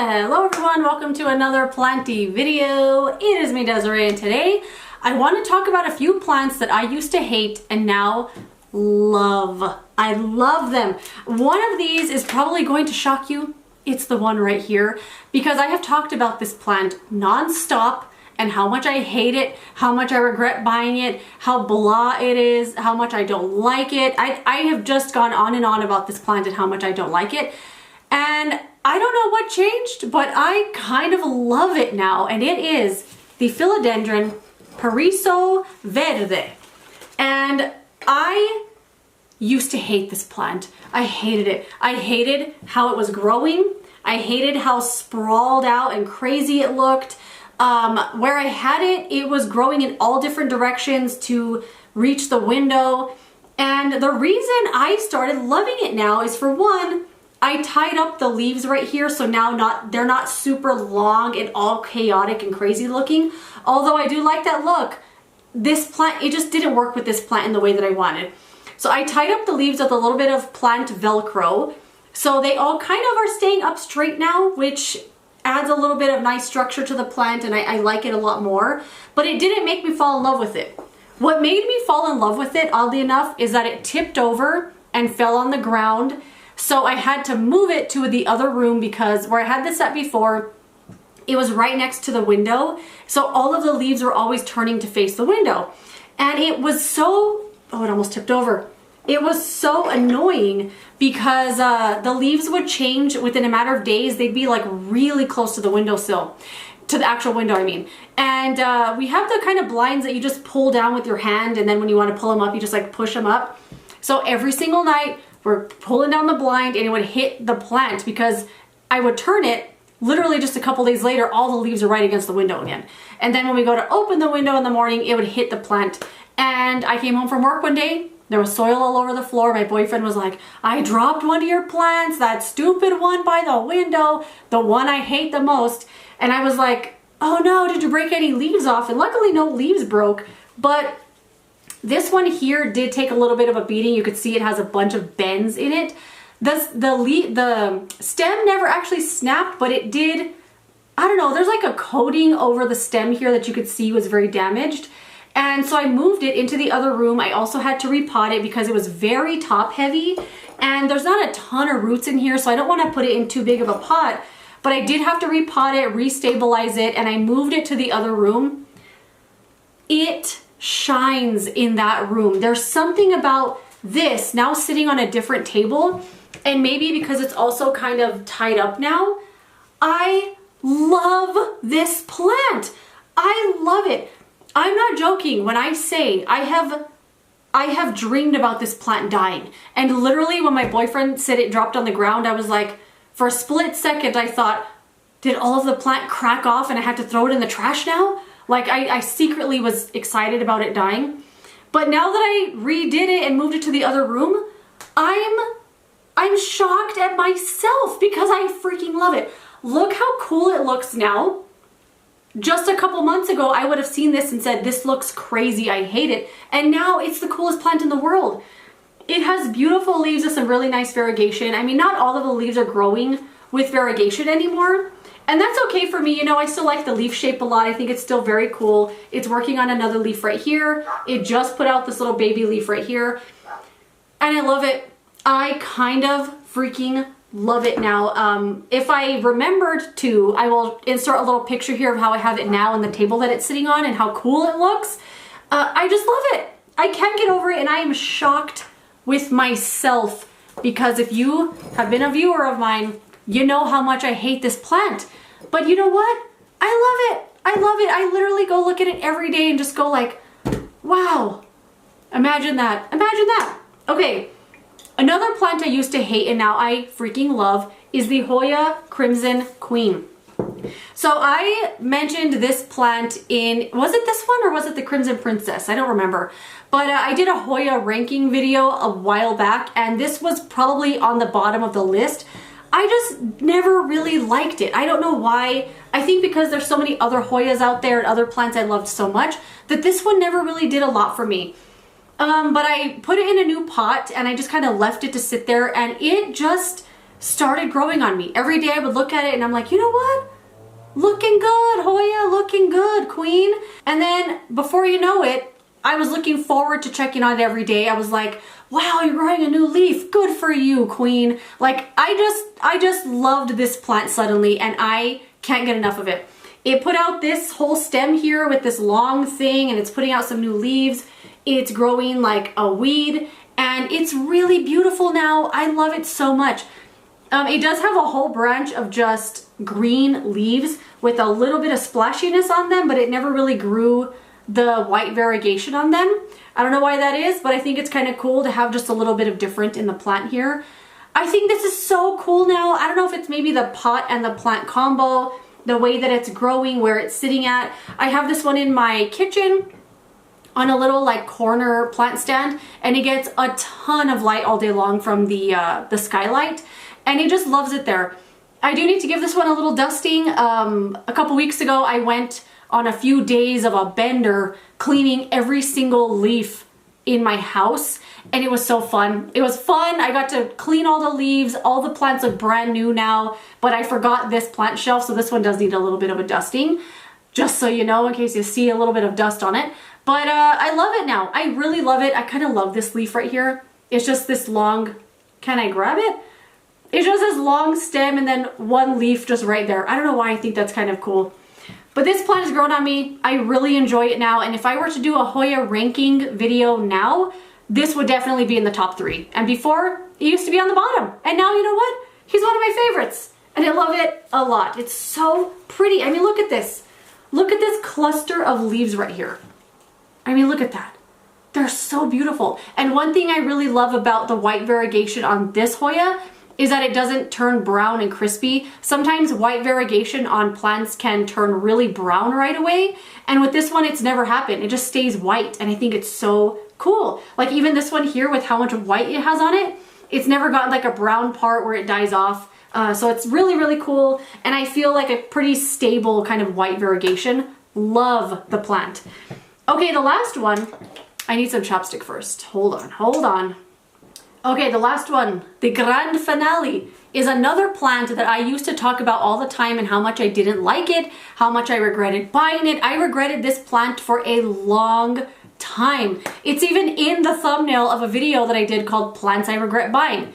Hello everyone, welcome to another planty video. It is me, Desiree, and today I want to talk about a few plants that I used to hate and now love. I love them. One of these is probably going to shock you. It's the one right here because I have talked about this plant non-stop and how much I hate it, how much I regret buying it, how blah it is, how much I don't like it. I have just gone on and on about this plant and how much I don't like it. And I don't know what changed, but I kind of love it now, and it is the philodendron paraiso verde. And I used to hate this plant. I hated it. I hated how it was growing. I hated how sprawled out and crazy it looked. Where I had it, it was growing in all different directions to reach the window. And the reason I started loving it now is, for one, I tied up the leaves right here, so now they're not super long and all chaotic and crazy looking. Although I do like that look. This plant, it just didn't work with this plant in the way that I wanted. So I tied up the leaves with a little bit of plant Velcro. So they all kind of are staying up straight now, which adds a little bit of nice structure to the plant, and I like it a lot more. But it didn't make me fall in love with it. What made me fall in love with it, oddly enough, is that it tipped over and fell on the ground. So I had to move it to the other room because where I had this set before, it was right next to the window. So all of the leaves were always turning to face the window. And it was so, oh, it almost tipped over. It was so annoying because the leaves would change within a matter of days. They'd be like really close to the windowsill, to the actual window, I mean. And we have the kind of blinds that you just pull down with your hand, and then when you want to pull them up, you just like push them up. So every single night, we're pulling down the blind and it would hit the plant because I would turn it, literally just a couple days later, all the leaves are right against the window again. And then when we go to open the window in the morning, it would hit the plant. And I came home from work one day, there was soil all over the floor. My boyfriend was like, I dropped one of your plants, that stupid one by the window, the one I hate the most. And I was like, oh no, did you break any leaves off? And luckily no leaves broke, but this one here did take a little bit of a beating. You could see it has a bunch of bends in it. The stem never actually snapped, but it did, I don't know, there's like a coating over the stem here that you could see was very damaged. And so I moved it into the other room. I also had to repot it because it was very top heavy and there's not a ton of roots in here, so I don't want to put it in too big of a pot. But I did have to repot it, restabilize it, and I moved it to the other room. It shines in that room. There's something about this now sitting on a different table, and maybe because it's also kind of tied up now, I love this plant. I love it. I'm not joking when I say I have dreamed about this plant dying. And literally when my boyfriend said it dropped on the ground, I was like, for a split second I thought, did all of the plant crack off and I had to throw it in the trash now? Like I secretly was excited about it dying. But now that I redid it and moved it to the other room, I'm shocked at myself because I freaking love it. Look how cool it looks now. Just a couple months ago, I would have seen this and said, this looks crazy, I hate it. And now it's the coolest plant in the world. It has beautiful leaves with some really nice variegation. I mean, not all of the leaves are growing with variegation anymore. And that's okay for me, you know, I still like the leaf shape a lot. I think it's still very cool. It's working on another leaf right here. It just put out this little baby leaf right here. And I love it. I kind of freaking love it now. If I remembered to, I will insert a little picture here of how I have it now and the table that it's sitting on and how cool it looks. I just love it. I can't get over it, and I am shocked with myself because if you have been a viewer of mine, you know how much I hate this plant. But you know what? I love it. I love it. I literally go look at it every day and just go like, wow. Imagine that. Imagine that. Okay. Another plant I used to hate and now I freaking love is the Hoya Crimson Queen. So I mentioned this plant in, was it this one or was it the Crimson Princess? I don't remember. But I did a Hoya ranking video a while back and this was probably on the bottom of the list. I just never really liked it. I don't know why. I think because there's so many other Hoyas out there and other plants I loved so much that this one never really did a lot for me. But I put it in a new pot and I just kind of left it to sit there and it just started growing on me. Every day I would look at it and I'm like, you know what? Looking good, Hoya, looking good, queen. And then before you know it, I was looking forward to checking on it every day. I was like, wow, you're growing a new leaf. Good for you, queen. Like, I just loved this plant suddenly, and I can't get enough of it. It put out this whole stem here with this long thing, and it's putting out some new leaves. It's growing like a weed, and it's really beautiful now. I love it so much. It does have a whole branch of just green leaves with a little bit of splashiness on them, but it never really grew the white variegation on them. I don't know why that is, but I think it's kind of cool to have just a little bit of different in the plant here. I think this is so cool now. I don't know if it's maybe the pot and the plant combo, the way that it's growing, where it's sitting at. I have this one in my kitchen on a little like corner plant stand, and it gets a ton of light all day long from the skylight, and it just loves it there. I do need to give this one a little dusting. A couple weeks ago I went on a few days of a bender cleaning every single leaf in my house, and it was so fun. It was fun. I got to clean all the leaves. All the plants look brand new now, but I forgot this plant shelf, so this one does need a little bit of a dusting, just so you know, in case you see a little bit of dust on it. But I love it now. I really love it. I kind of love this leaf right here. It's just this long, can I grab it? It's just this long stem and then one leaf just right there. I don't know why I think that's kind of cool. But this plant has grown on me. I really enjoy it now. And if I were to do a Hoya ranking video now, this would definitely be in the top 3. And before, it used to be on the bottom. And now, you know what? He's one of my favorites. And I love it a lot. It's so pretty. I mean, look at this. Look at this cluster of leaves right here. I mean, look at that. They're so beautiful. And one thing I really love about the white variegation on this Hoya is that it doesn't turn brown and crispy. Sometimes white variegation on plants can turn really brown right away. And with this one, it's never happened. It just stays white. And I think it's so cool. Like even this one here with how much white it has on it, it's never got like a brown part where it dies off. So it's really, really cool. And I feel like a pretty stable kind of white variegation. Love the plant. Okay, the last one. I need some chopstick first. Hold on, hold on. Okay, the last one, the grand finale, is another plant that I used to talk about all the time and how much I didn't like it, how much I regretted buying it. I regretted this plant for a long time. It's even in the thumbnail of a video that I did called Plants I Regret Buying.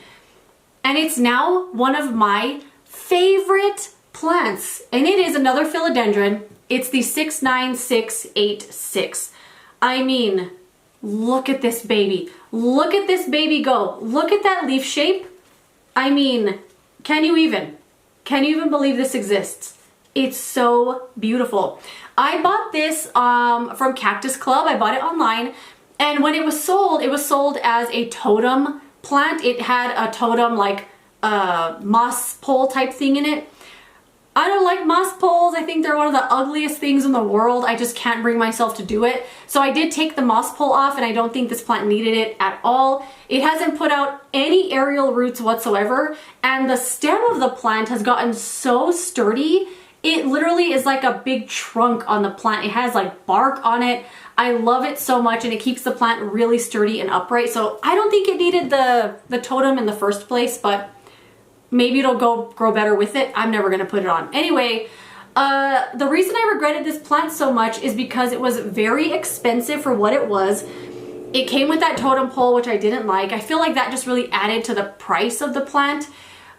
And it's now one of my favorite plants. And it is another philodendron. It's the 69686. I mean, look at this baby. Look at this baby go. Look at that leaf shape. I mean, can you even believe this exists? It's so beautiful. I bought this from Cactus Club. I bought it online. And when it was sold as a totem plant. It had a totem like moss pole type thing in it. I don't like moss poles. I think they're one of the ugliest things in the world. I just can't bring myself to do it. So I did take the moss pole off, and I don't think this plant needed it at all. It hasn't put out any aerial roots whatsoever, and the stem of the plant has gotten so sturdy. It literally is like a big trunk on the plant. It has like bark on it. I love it so much, and it keeps the plant really sturdy and upright. So I don't think it needed the totem in the first place, but maybe it'll grow better with it. I'm never gonna put it on. Anyway, the reason I regretted this plant so much is because it was very expensive for what it was. It came with that totem pole, which I didn't like. I feel like that just really added to the price of the plant.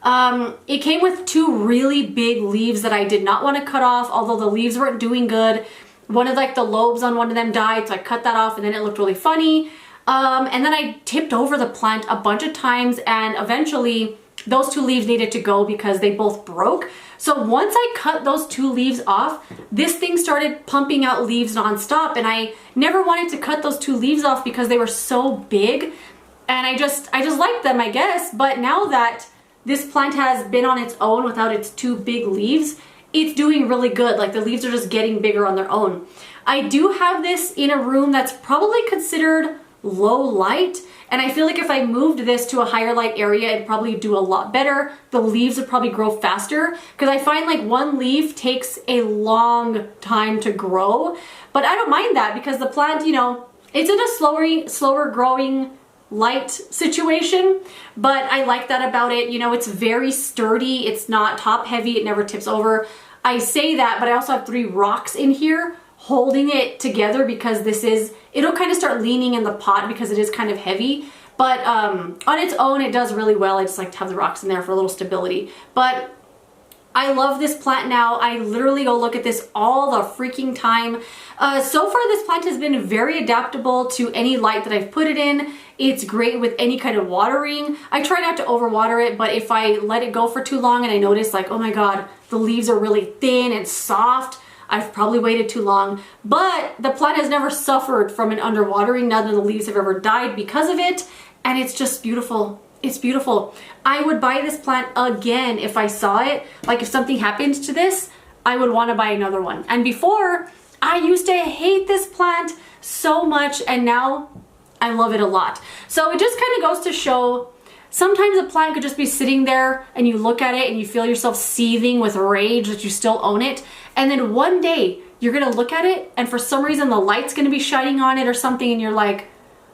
It came with 2 really big leaves that I did not want to cut off, although the leaves weren't doing good. One of like the lobes on one of them died, so I cut that off, and then it looked really funny. And then I tipped over the plant a bunch of times, and eventually those 2 leaves needed to go because they both broke. So once I cut those 2 leaves off, this thing started pumping out leaves nonstop, and I never wanted to cut those 2 leaves off because they were so big, and I just liked them, I guess. But now that this plant has been on its own without its 2 big leaves, it's doing really good. Like the leaves are just getting bigger on their own. I do have this in a room that's probably considered low light, and I feel like if I moved this to a higher light area, it'd probably do a lot better. The leaves would probably grow faster, because I find like 1 leaf takes a long time to grow. But I don't mind that because the plant, you know, it's in a slower growing light situation, but I like that about it. You know, it's very sturdy. It's not top heavy. It never tips over. I say that, but I also have 3 rocks in here holding it together because it'll kind of start leaning in the pot because it is kind of heavy. But on its own, it does really well. I just like to have the rocks in there for a little stability. But I love this plant now. I literally go look at this all the freaking time. So far, this plant has been very adaptable to any light that I've put it in. It's great with any kind of watering. I try not to overwater it, but if I let it go for too long and I notice like, oh my God, the leaves are really thin and soft, I've probably waited too long. But the plant has never suffered from an underwatering. None of the leaves have ever died because of it. And it's just beautiful. It's beautiful. I would buy this plant again if I saw it. Like if something happened to this, I would want to buy another one. And before, I used to hate this plant so much, and now I love it a lot. So it just kind of goes to show, sometimes a plant could just be sitting there and you look at it and you feel yourself seething with rage that you still own it. And then one day you're going to look at it and for some reason the light's going to be shining on it or something, and you're like,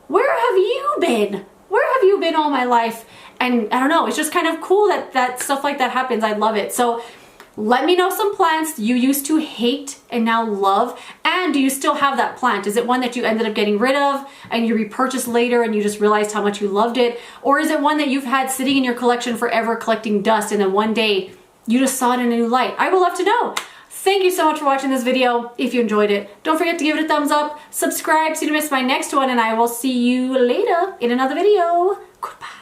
where have you been? Where have you been all my life? And I don't know, it's just kind of cool that stuff like that happens. I love it. So let me know some plants you used to hate and now love. And do you still have that plant? Is it one that you ended up getting rid of and you repurchased later and you just realized how much you loved it? Or is it one that you've had sitting in your collection forever collecting dust and then one day you just saw it in a new light? I would love to know. Thank you so much for watching this video. If you enjoyed it, don't forget to give it a thumbs up, subscribe so you don't miss my next one, and I will see you later in another video. Goodbye.